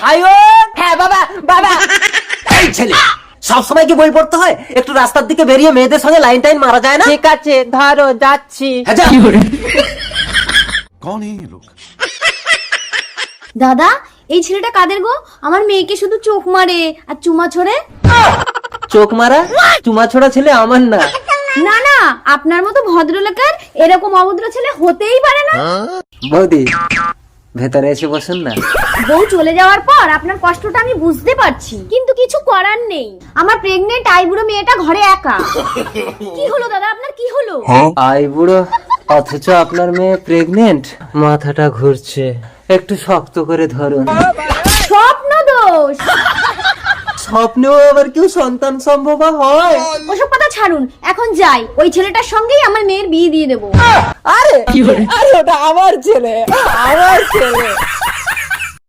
সায়ন, হ্যাঁ বাবা, বাবা। এই ছেলে সবসময় কি বই পড়তে হয়? একটু রাস্তার দিকে বেরিয়ে মেয়েদের সঙ্গে লাইন টাইন মারা যায় না? ঠিক আছে, ধরো, যাচ্ছি। হ্যাঁ, যা। कौन है ये लोग? দাদা, এই ছেলেটা কাদের গো? আমার মেয়েকে শুধু চোখ মারে আর চুমা ছোড়ে। চোখ মারা চুমা ছোড়া ছেলে আমার না। না না, আপনার মতো ভদ্রলোকের এরকম অভদ্র ছেলে হতেই পারে না। বৌদি ভেতরে এসে বসুন না। বউ চলে যাওয়ার পর আপনার কষ্টটা আমি বুঝতে পারছি, কিন্তু কিছু করার নেই। আমার প্রেগনেন্ট আইবুড়ো মেয়েটা ঘরে একা। কি হলো দাদা, আপনার কি হলো? আই বুড়ো অথচ আপনার মেয়ে প্রেগনেন্ট। মাথাটা ঘুরছে, একটু শক্ত করে ধরুন। স্বপ্ন দোষ। স্বপ্নেও আবার কেউ সন্তান সম্ভব হয়? ওসব কথা ছাড়ুন, এখন যাই, ওই ছেলেটার সঙ্গেই আমার মেয়ের বিয়ে দিয়ে দেবো। আরে আরে, ওটা আমার ছেলে, আমার ছেলে।